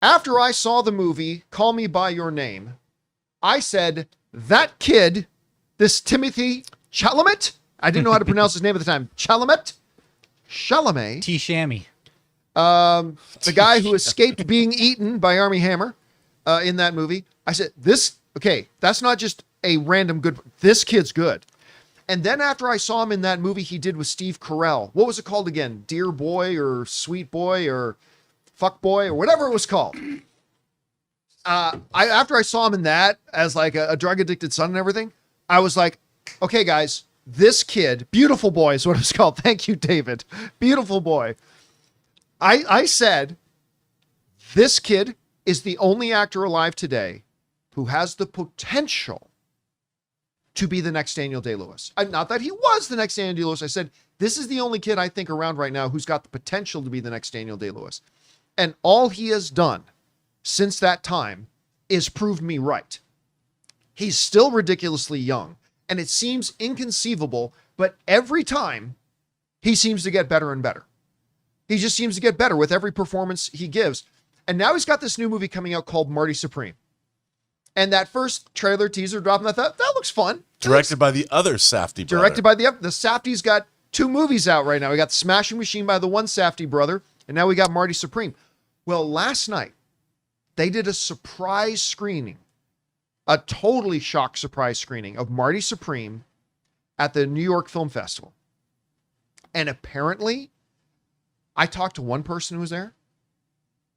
After I saw the movie Call Me By Your Name, I said, that kid, this Timothee Chalamet, I didn't know how to pronounce his name at the time. Chalamet? T. Shammy. The guy who escaped being eaten by Armie Hammer in that movie. I said, that's not just a random good, this kid's good. And then after I saw him in that movie he did with Steve Carell, what was it called again? Dear Boy or Sweet Boy or Fuck Boy or whatever it was called. After I saw him in that as like a drug addicted son and everything, I was like, okay, guys, this kid, Beautiful Boy is what it was called. Thank you, David. Beautiful Boy. I said, this kid is the only actor alive today who has the potential to be the next Daniel Day-Lewis. Not that he was the next Daniel Day-Lewis. I said, this is the only kid I think around right now who's got the potential to be the next Daniel Day-Lewis. And all he has done since that time is proved me right. He's still ridiculously young, and it seems inconceivable, but every time he seems to get better and better. He just seems to get better with every performance he gives. And now he's got this new movie coming out called Marty Supreme. And that first trailer teaser drop, and I thought, that looks fun. Directed by the other Safdie brother. Directed by the Safdie's got 2 movies out right now. We got Smashing Machine by the one Safdie brother, and now we got Marty Supreme. Well, last night, they did a surprise screening, a totally shock surprise screening of Marty Supreme at the New York Film Festival. And apparently, I talked to one person who was there.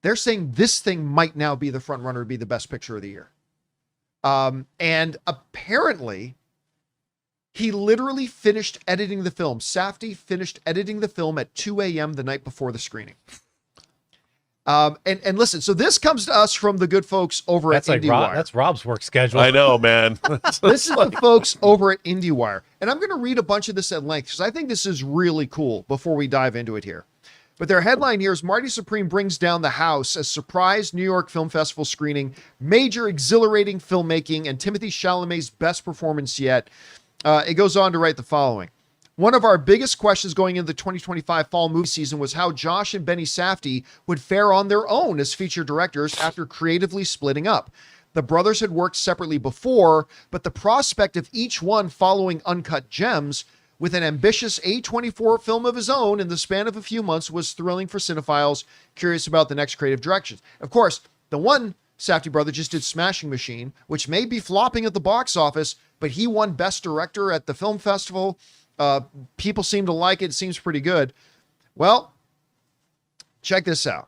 They're saying this thing might now be the front runner to be the best picture of the year. And apparently, he literally finished editing the film. Safdie finished editing the film at 2 a.m. the night before the screening. And listen, so this comes to us from the good folks over at IndieWire. That's Rob's work schedule. I know, man. This is the folks over at IndieWire. And I'm going to read a bunch of this at length because I think this is really cool before we dive into it here. But their headline here is Marty Supreme brings down the house as surprise New York Film Festival screening, major exhilarating filmmaking, and Timothee Chalamet's best performance yet. It goes on to write the following. One of our biggest questions going into the 2025 fall movie season was how Josh and Benny Safdie would fare on their own as feature directors after creatively splitting up. The brothers had worked separately before, but the prospect of each one following Uncut Gems with an ambitious A24 film of his own in the span of a few months was thrilling for cinephiles curious about the next creative directions. Of course, the one Safdie brother just did Smashing Machine, which may be flopping at the box office, but he won Best Director at the film festival. People seem to like it. It seems pretty good. Well, check this out.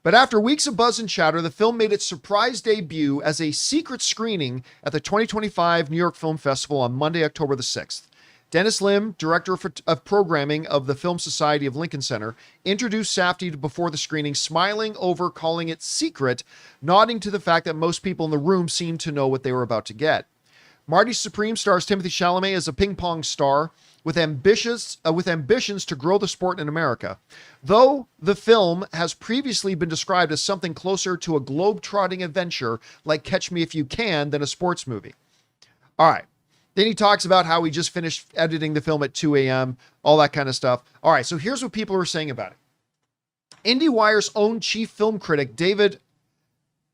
But after weeks of buzz and chatter, the film made its surprise debut as a secret screening at the 2025 New York Film Festival on Monday, October the 6th. Dennis Lim, director of programming of the Film Society of Lincoln Center, introduced Safdie before the screening, smiling over calling it secret, nodding to the fact that most people in the room seemed to know what they were about to get. Marty Supreme stars Timothée Chalamet as a ping pong star with ambitions to grow the sport in America. Though the film has previously been described as something closer to a globe-trotting adventure like Catch Me If You Can than a sports movie. All right. Then he talks about how he just finished editing the film at 2 a.m., all that kind of stuff. All right, so here's what people are saying about it. IndieWire's own chief film critic, David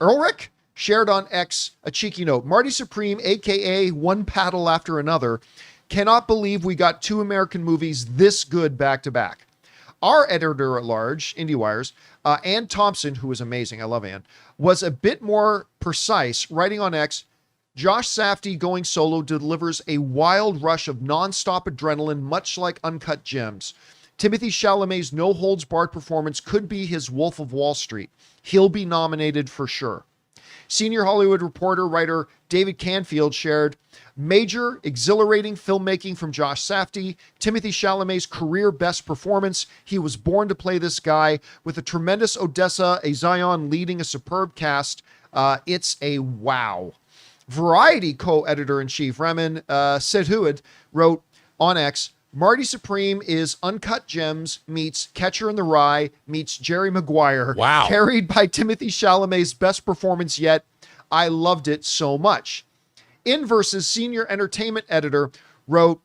Ehrlich, shared on X a cheeky note. Marty Supreme, a.k.a. one paddle after another, cannot believe we got 2 American movies this good back-to-back. Our editor-at-large, IndieWire's, Ann Thompson, who was amazing, I love Ann, was a bit more precise, writing on X, Josh Safdie going solo delivers a wild rush of non-stop adrenaline, much like Uncut Gems. Timothée Chalamet's no-holds-barred performance could be his Wolf of Wall Street. He'll be nominated for sure. Senior Hollywood reporter, writer David Canfield shared, major, exhilarating filmmaking from Josh Safdie, Timothée Chalamet's career best performance. He was born to play this guy with a tremendous Odessa, a Zion leading a superb cast. It's a wow. Variety co-editor-in-chief Ramin Sedhuid wrote on X, Marty Supreme is Uncut Gems meets Catcher in the Rye meets Jerry Maguire. Wow. Carried by Timothée Chalamet's best performance yet. I loved it so much. Inverse's senior entertainment editor wrote,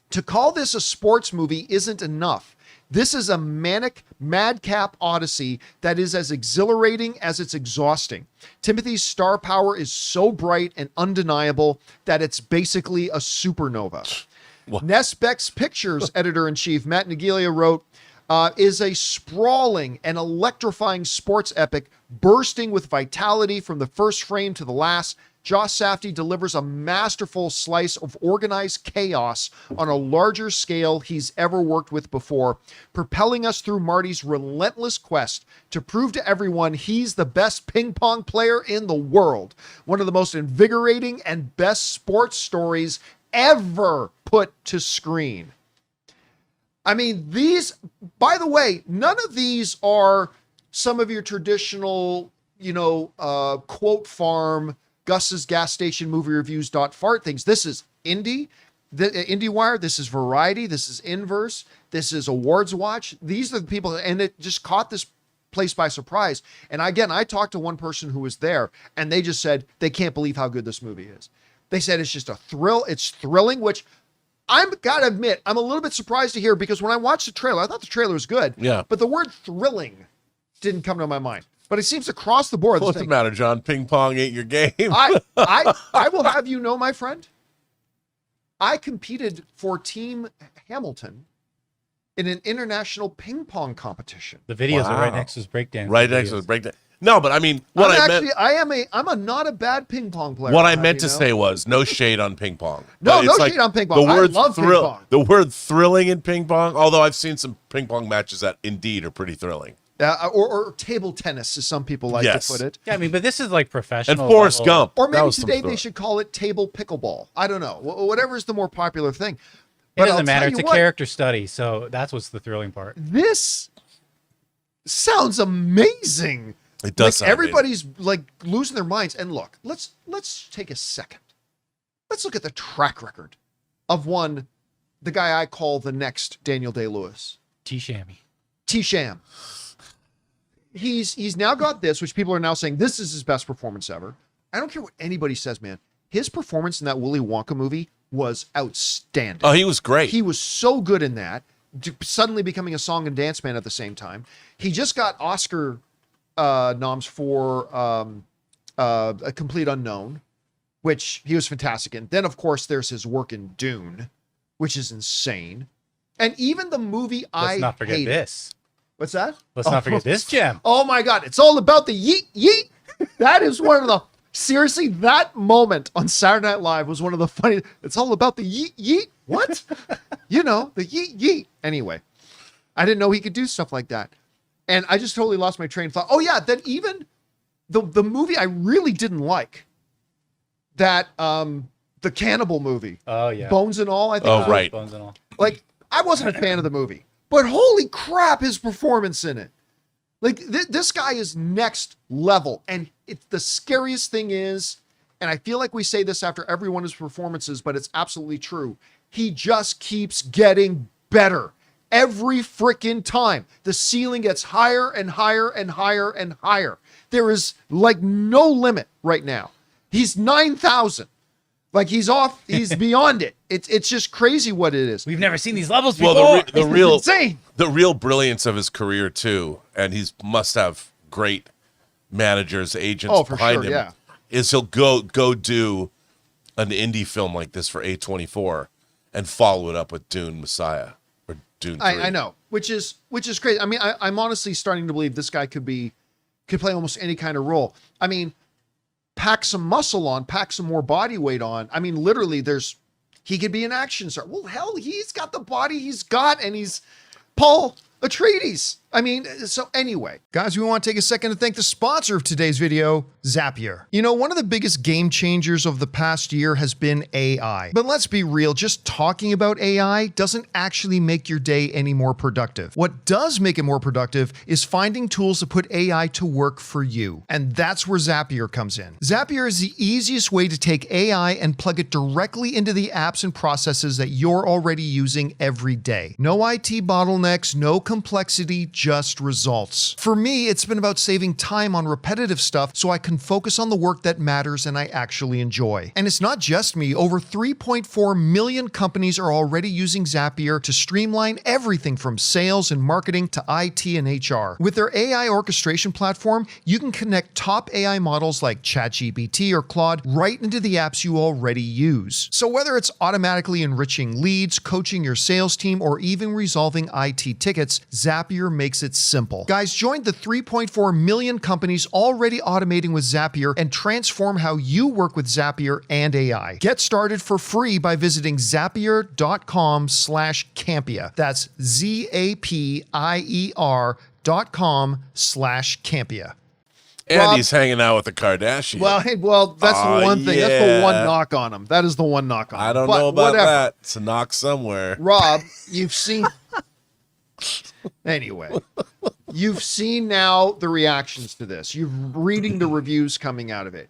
to call this a sports movie isn't enough. This is a manic madcap odyssey that is as exhilarating as it's exhausting. Timothy's star power is so bright and undeniable that it's basically a supernova. Nesbeck's Pictures editor-in-chief, Matt Naglia, wrote, is a sprawling and electrifying sports epic bursting with vitality from the first frame to the last. Josh Safdie delivers a masterful slice of organized chaos on a larger scale he's ever worked with before, propelling us through Marty's relentless quest to prove to everyone he's the best ping pong player in the world. One of the most invigorating and best sports stories ever put to screen. I mean, these, by the way, none of these are some of your traditional, quote farm, Gus's gas station movie reviews .fart things. This is IndieWire. This is Variety. This is Inverse. This is Awards Watch. These are the people, and it just caught this place by surprise. And again, I talked to one person who was there, and they just said they can't believe how good this movie is. They said it's just a thrill. It's thrilling, which I'm gotta admit, I'm a little bit surprised to hear, because when I watched the trailer, I thought the trailer was good. Yeah. But the word thrilling didn't come to my mind. But it seems across the board. What's the matter, John? Ping pong ain't your game. I will have you know, my friend, I competed for Team Hamilton in an international ping pong competition. The videos are right next to his breakdown. Right next to his breakdown. No, but I mean, I'm not a bad ping pong player. What I meant to say was no shade on ping pong. No shade on ping pong. I love ping pong. The word thrilling in ping pong, although I've seen some ping pong matches that indeed are pretty thrilling. Or table tennis, as some people like to put it. Yeah, I mean, but this is like professional. And Forrest Gump. Or maybe today they should call it table pickleball. I don't know. Whatever is the more popular thing. It doesn't matter. It's a character study, so that's what's the thrilling part. This sounds amazing. It does sound everybody's amazing. Like losing their minds. And look, let's take a second. Let's look at the track record of the guy I call the next Daniel Day-Lewis. T-Sham. He's now got this, which people are now saying this is his best performance ever. I don't care what anybody says, man. His performance in that Willy Wonka movie was outstanding. Oh, he was great. He was so good in that, suddenly becoming a song and dance man at the same time. He just got Oscar noms for A Complete Unknown, which he was fantastic in. Then, of course, there's his work in Dune, which is insane. And even the movie Let's not forget this. What's that? Let's not forget this gem. Oh my God. It's all about the yeet yeet. That is one of the, seriously, that moment on Saturday Night Live was one of the funny. It's all about the yeet yeet. What? The yeet yeet. Anyway, I didn't know he could do stuff like that. And I just totally lost my train of thought. Oh yeah. Then even the movie I really didn't like, that, the cannibal movie. Oh yeah. Bones and All, I think. Oh, right. Bones and All. Like, I wasn't a fan of the movie. But holy crap, his performance in it. Like, this guy is next level. And the scariest thing is, and I feel like we say this after every one of his performances, but it's absolutely true. He just keeps getting better every freaking time. The ceiling gets higher and higher and higher and higher. There is like no limit right now. He's 9,000. Like he's beyond it. It's just crazy what it is. We've never seen these levels before. Well, the real brilliance of his career too, and he must have great managers, agents behind him. Is he'll go do an indie film like this for A24 and follow it up with Dune Messiah or Dune 3. I know, which is crazy. I mean, I'm honestly starting to believe this guy could play almost any kind of role. I mean, pack some muscle on, pack some more body weight on. I mean, literally, he could be an action star. Well, hell, he's got the body he's got, and he's Paul Atreides. I mean, so anyway, guys, we want to take a second to thank the sponsor of today's video, Zapier. One of the biggest game changers of the past year has been AI. But let's be real, just talking about AI doesn't actually make your day any more productive. What does make it more productive is finding tools to put AI to work for you. And that's where Zapier comes in. Zapier is the easiest way to take AI and plug it directly into the apps and processes that you're already using every day. No IT bottlenecks, no complexity, just results. For me, it's been about saving time on repetitive stuff so I can focus on the work that matters and I actually enjoy. And it's not just me. Over 3.4 million companies are already using Zapier to streamline everything from sales and marketing to IT and HR. With their AI orchestration platform, you can connect top AI models like ChatGPT or Claude right into the apps you already use. So whether it's automatically enriching leads, coaching your sales team, or even resolving IT tickets, Zapier makes it simple. Guys, join the 3.4 million companies already automating with Zapier and transform how you work with Zapier and AI. Get started for free by visiting zapier.com/Campea. That's zapier.com/Campea. Andy's hanging out with the Kardashians. Well, that's the one thing. Yeah. That's the one knock on him. That is the one knock on him. I don't know about that. It's a knock somewhere. Rob, you've seen... Anyway, you've seen now the reactions to this. You're reading the reviews coming out of it.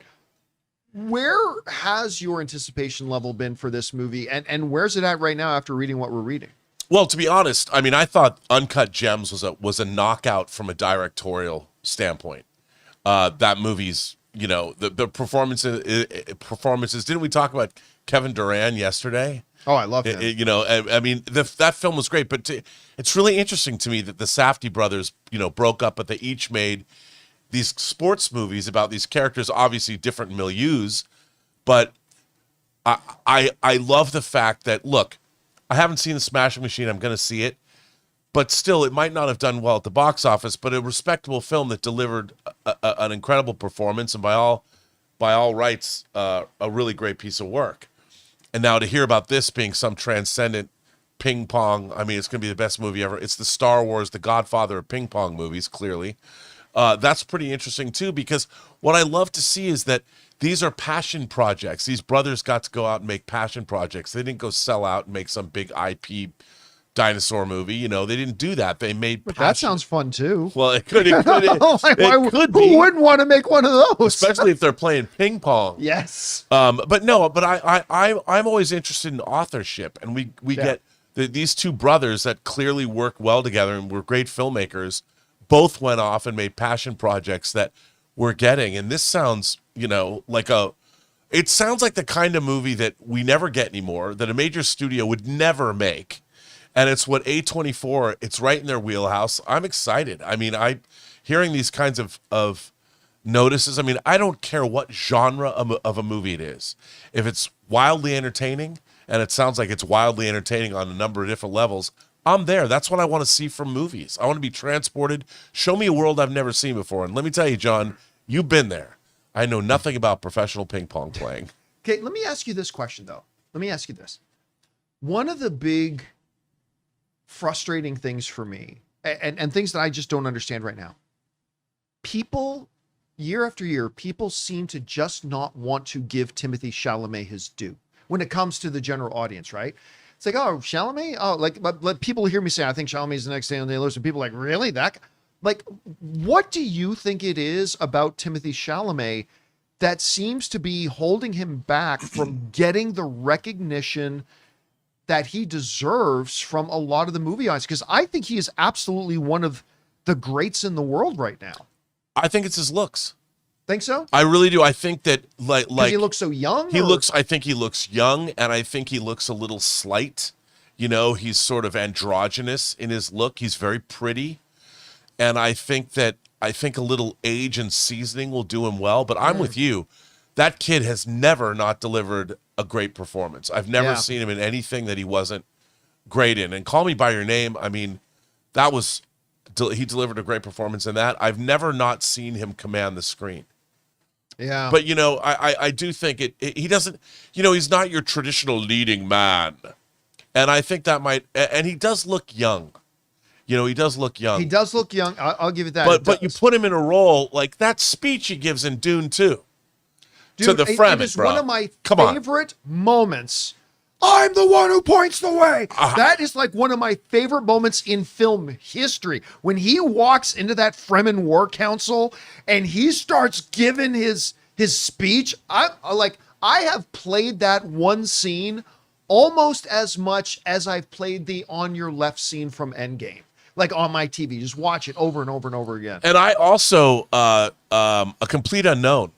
Where has your anticipation level been for this movie? And where's it at right now after reading what we're reading? Well, to be honest, I mean, I thought Uncut Gems was a knockout from a directorial standpoint. That movie's, the performances. Didn't we talk about Kevin Durant yesterday? Oh, I love him. I mean, that film was great, but it's really interesting to me that the Safdie brothers, broke up, but they each made these sports movies about these characters, obviously different milieus. But I love the fact that, look, I haven't seen The Smashing Machine. I'm going to see it. But still, it might not have done well at the box office, but a respectable film that delivered an incredible performance and by all rights, a really great piece of work. And now to hear about this being some transcendent ping pong, I mean, it's going to be the best movie ever. It's the Star Wars, the Godfather of ping pong movies, clearly. That's pretty interesting, too, because what I love to see is that these are passion projects. These brothers got to go out and make passion projects. They didn't go sell out and make some big IP dinosaur movie. They didn't do that. They made But that sounds fun, too. Well, it could be. Who wouldn't want to make one of those? Especially if they're playing ping pong. Yes. But I'm always interested in authorship, and we get these two brothers that clearly work well together and were great filmmakers. Both went off and made passion projects that we're getting, and this sounds, it sounds like the kind of movie that we never get anymore, that a major studio would never make. And it's what A24, it's right in their wheelhouse. I'm excited. I mean, hearing these kinds of notices, I mean, I don't care what genre of a movie it is. If it's wildly entertaining, and it sounds like it's wildly entertaining on a number of different levels, I'm there. That's what I want to see from movies. I want to be transported. Show me a world I've never seen before. And let me tell you, John, you've been there. I know nothing about professional ping pong playing. Okay, let me ask you this question, though. Let me ask you this. One of the big frustrating things for me, and things that I just don't understand right now, people, year after year, people seem to just not want to give Timothee Chalamet his due when it comes to the general audience, right? It's like, oh, Chalamet? Oh, but people hear me say, I think Chalamet's the next day on the list, and people are like, really? What do you think it is about Timothee Chalamet that seems to be holding him back from getting the recognition that he deserves from a lot of the movie audience? Because I think he is absolutely one of the greats in the world right now. I think it's his looks. Think so? I really do. I think that like he looks so young. I think he looks young, and I think he looks a little slight. He's sort of androgynous in his look. He's very pretty, and I think a little age and seasoning will do him well. But I'm with you. That kid has never not delivered a great performance. I've never seen him in anything that he wasn't great in. And Call Me by Your Name, I mean, he delivered a great performance in that. I've never not seen him command the screen. Yeah. But, I do think he doesn't, he's not your traditional leading man. And I think that and he does look young. He does look young. He does look young. I'll give it that. But you put him in a role like that speech he gives in Dune 2. Dude, to the Fremen, it is bro. one of my favorite moments. I'm the one who points the way. That is like one of my favorite moments in film history. When he walks into that Fremen War Council and he starts giving his speech. I have played that one scene almost as much as I've played the On Your Left scene from Endgame. like on my TV. Just watch it over and over and over again. And I also, A Complete Unknown.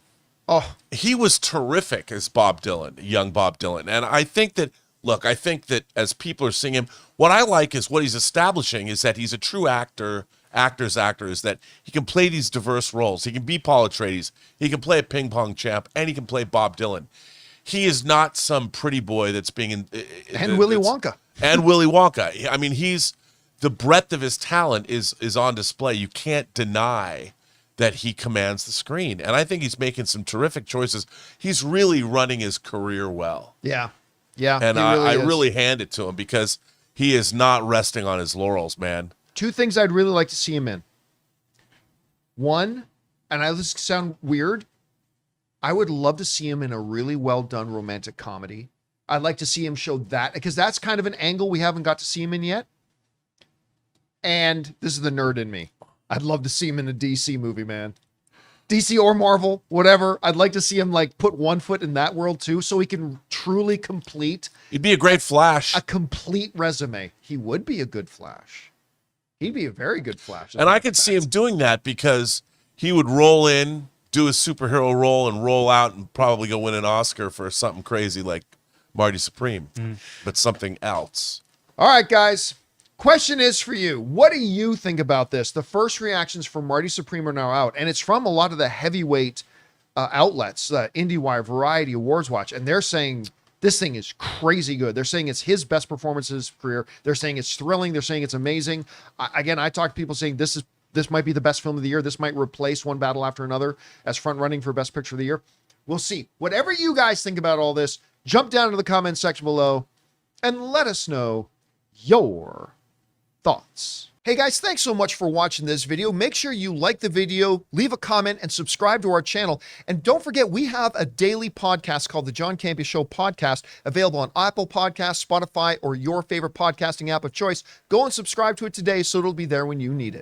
Oh, he was terrific as Bob Dylan, young Bob Dylan. And I think that as people are seeing him, what I like is what he's establishing is that he's a true actor's actor, is that he can play these diverse roles. He can be Paul Atreides, he can play a ping pong champ, and he can play Bob Dylan. He is not some pretty boy that's being and Willy Wonka. And Willy Wonka. I mean, the breadth of his talent is on display. You can't deny that he commands the screen. And I think he's making some terrific choices. He's really running his career well. Yeah. Yeah. And I really hand it to him because he is not resting on his laurels, man. Two things I'd really like to see him in. One, and this sound weird, I would love to see him in a really well done romantic comedy. I'd like to see him show that, because that's kind of an angle we haven't got to see him in yet. And this is the nerd in me. I'd love to see him in a DC movie, man. DC or Marvel, whatever. I'd like to see him like put one foot in that world too, so he can truly complete. He'd be a great Flash. A complete resume. He would be a good Flash. He'd be a very good Flash. And I could see him doing that because he would roll in, do a superhero role, and roll out and probably go win an Oscar for something crazy like Marty Supreme, but something else. All right, guys. Question is for you. What do you think about this? The first reactions from Marty Supreme are now out, and it's from a lot of the heavyweight outlets, IndieWire, Variety, Awards Watch, and they're saying this thing is crazy good. They're saying it's his best performance of his career. They're saying it's thrilling. They're saying it's amazing. Again, I talk to people saying this might be the best film of the year. This might replace One Battle After Another as front running for Best Picture of the Year. We'll see. Whatever you guys think about all this, jump down to the comments section below and let us know your thoughts. Hey guys, thanks so much for watching this video. Make sure you like the video, leave a comment, and subscribe to our channel. And don't forget, we have a daily podcast called the John Campea Show podcast, available on Apple Podcasts, Spotify, or your favorite podcasting app of choice. Go and subscribe to it today so it'll be there when you need it.